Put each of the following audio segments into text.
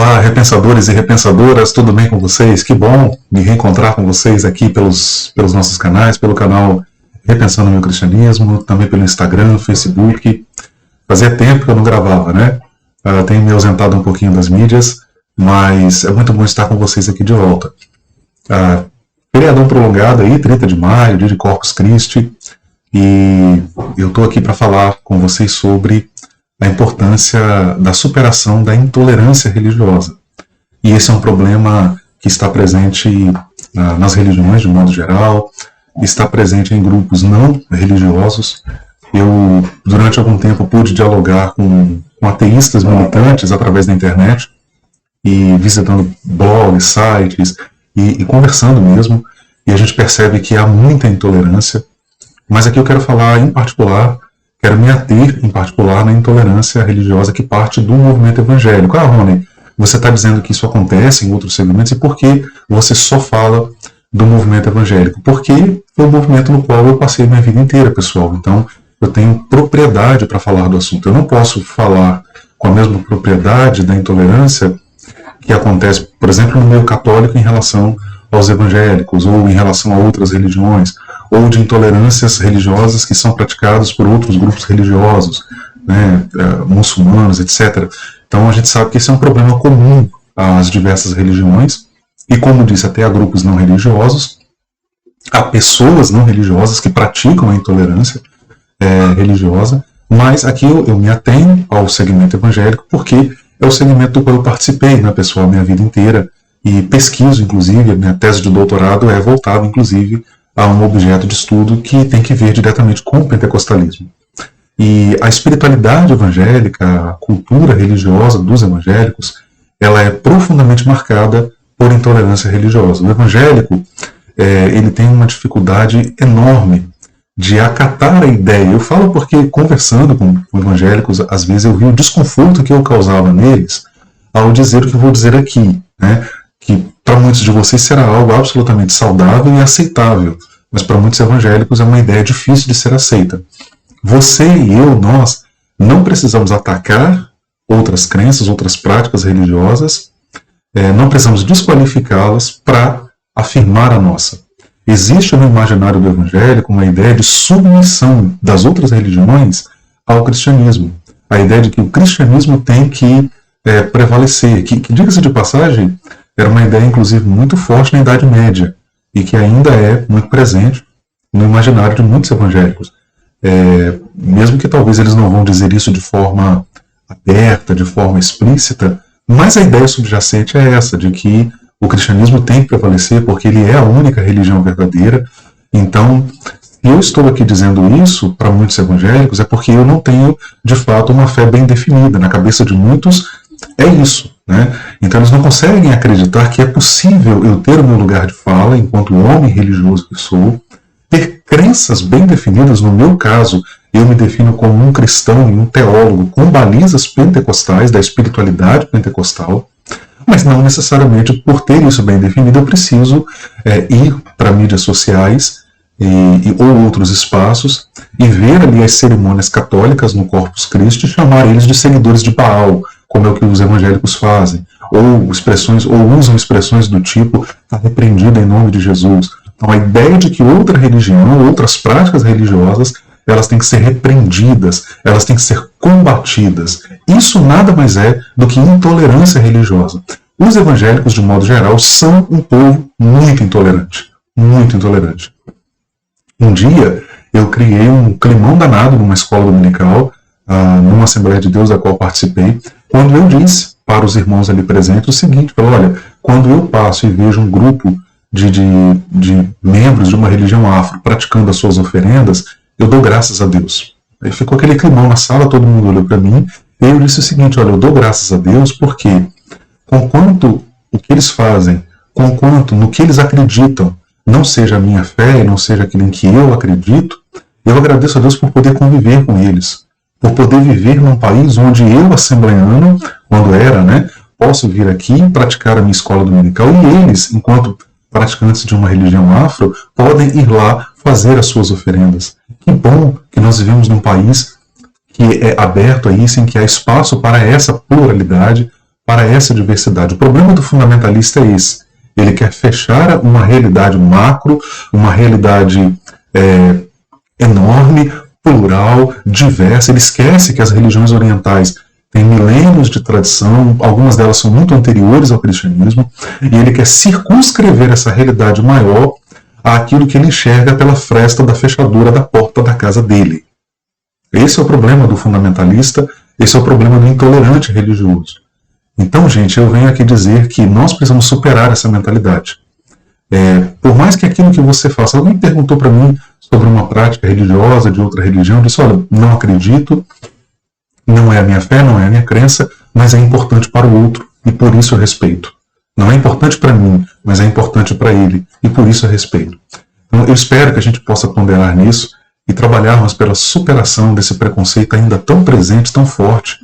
Olá, repensadores e repensadoras, tudo bem com vocês? Que bom me reencontrar com vocês aqui pelos nossos canais, pelo canal Repensando Meu Cristianismo, também pelo Instagram, Facebook. Fazia tempo que eu não gravava, né? Tenho me ausentado um pouquinho das mídias, mas é muito bom estar com vocês aqui de volta. Feriadão prolongado aí, 30 de maio, dia de Corpus Christi, e eu estou aqui para falar com vocês sobre a importância da superação da intolerância religiosa. E esse é um problema que está presente nas religiões de modo geral, está presente em grupos não religiosos. Eu, durante algum tempo, pude dialogar com ateístas militantes através da internet, e visitando blogs, sites, e conversando mesmo, e a gente percebe que há muita intolerância. Mas aqui eu quero falar em particular, quero me ater em particular na intolerância religiosa que parte do movimento evangélico. Rony, você está dizendo que isso acontece em outros segmentos, e por que você só fala do movimento evangélico? Porque foi o movimento no qual eu passei minha vida inteira, pessoal. Então, eu tenho propriedade para falar do assunto. Eu não posso falar com a mesma propriedade da intolerância que acontece, por exemplo, no meio católico em relação aos evangélicos, ou em relação a outras religiões, ou de intolerâncias religiosas que são praticadas por outros grupos religiosos, né, muçulmanos, etc. Então a gente sabe que esse é um problema comum às diversas religiões, e como disse, até a grupos não religiosos, há pessoas não religiosas que praticam a intolerância religiosa, mas aqui eu me atenho ao segmento evangélico porque é o segmento do qual eu participei, né, pessoal, minha vida inteira, e pesquiso, inclusive, a minha tese de doutorado é voltada, inclusive, a um objeto de estudo que tem que ver diretamente com o pentecostalismo. E a espiritualidade evangélica, a cultura religiosa dos evangélicos, ela é profundamente marcada por intolerância religiosa. O evangélico, ele tem uma dificuldade enorme de acatar a ideia. Eu falo porque, conversando com evangélicos, às vezes eu vi o desconforto que eu causava neles ao dizer o que eu vou dizer aqui, né? Que para muitos de vocês será algo absolutamente saudável e aceitável, mas para muitos evangélicos é uma ideia difícil de ser aceita. Você e eu, nós, não precisamos atacar outras crenças, outras práticas religiosas, não precisamos desqualificá-las para afirmar a nossa. Existe no imaginário do evangélico uma ideia de submissão das outras religiões ao cristianismo. A ideia de que o cristianismo tem que prevalecer, que diga-se de passagem, era uma ideia inclusive muito forte na Idade Média, e que ainda é muito presente no imaginário de muitos evangélicos. Mesmo que talvez eles não vão dizer isso de forma aberta, de forma explícita, mas a ideia subjacente é essa, de que o cristianismo tem que prevalecer porque ele é a única religião verdadeira. Então, se eu estou aqui dizendo isso para muitos evangélicos, é porque eu não tenho, de fato, uma fé bem definida. Na cabeça de muitos, é isso, né? Então, eles não conseguem acreditar que é possível eu ter o meu lugar de fala, enquanto homem religioso que sou, ter crenças bem definidas. No meu caso, eu me defino como um cristão e um teólogo com balizas pentecostais, da espiritualidade pentecostal, mas não necessariamente por ter isso bem definido eu preciso ir para mídias sociais ou outros espaços e ver ali as cerimônias católicas no Corpus Christi e chamar eles de seguidores de Baal, como é o que os evangélicos fazem, ou usam expressões do tipo "está repreendido em nome de Jesus". Então a ideia de que outra religião, outras práticas religiosas, elas têm que ser repreendidas, elas têm que ser combatidas. Isso nada mais é do que intolerância religiosa. Os evangélicos, de modo geral, são um povo muito intolerante. Muito intolerante. Um dia, eu criei um climão danado numa escola dominical, numa Assembleia de Deus da qual participei, quando eu disse para os irmãos ali presentes o seguinte: olha, quando eu passo e vejo um grupo de membros de uma religião afro praticando as suas oferendas, eu dou graças a Deus. Aí ficou aquele climão na sala, todo mundo olhou para mim, e eu disse o seguinte: olha, eu dou graças a Deus porque, conquanto o que eles fazem, conquanto no que eles acreditam, não seja a minha fé, não seja aquilo em que eu acredito, eu agradeço a Deus por poder conviver com eles, por poder viver num país onde eu, assembleano, quando era, né, posso vir aqui e praticar a minha escola dominical, e eles, enquanto praticantes de uma religião afro, podem ir lá fazer as suas oferendas. Que bom que nós vivemos num país que é aberto a isso, em que há espaço para essa pluralidade, para essa diversidade. O problema do fundamentalista é esse. Ele quer fechar uma realidade macro, uma realidade enorme, plural, diversa. Ele esquece que as religiões orientais têm milênios de tradição, algumas delas são muito anteriores ao cristianismo, e ele quer circunscrever essa realidade maior àquilo que ele enxerga pela fresta da fechadura da porta da casa dele. Esse é o problema do fundamentalista, esse é o problema do intolerante religioso. Então, gente, eu venho aqui dizer que nós precisamos superar essa mentalidade. Por mais que aquilo que você faça... Alguém perguntou para mim sobre uma prática religiosa de outra religião, eu disse, olha, não acredito, não é a minha fé, não é a minha crença, mas é importante para o outro, e por isso eu respeito. Não é importante para mim, mas é importante para ele, e por isso eu respeito. Então, eu espero que a gente possa ponderar nisso e trabalharmos pela superação desse preconceito ainda tão presente, tão forte,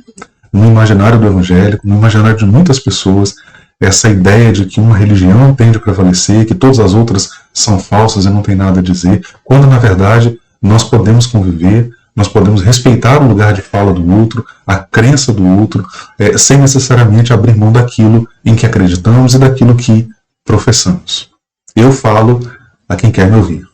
no imaginário do evangélico, no imaginário de muitas pessoas, essa ideia de que uma religião tende a prevalecer, que todas as outras são falsas e não tem nada a dizer, quando na verdade nós podemos conviver, nós podemos respeitar o lugar de fala do outro, a crença do outro, sem necessariamente abrir mão daquilo em que acreditamos e daquilo que professamos. Eu falo a quem quer me ouvir.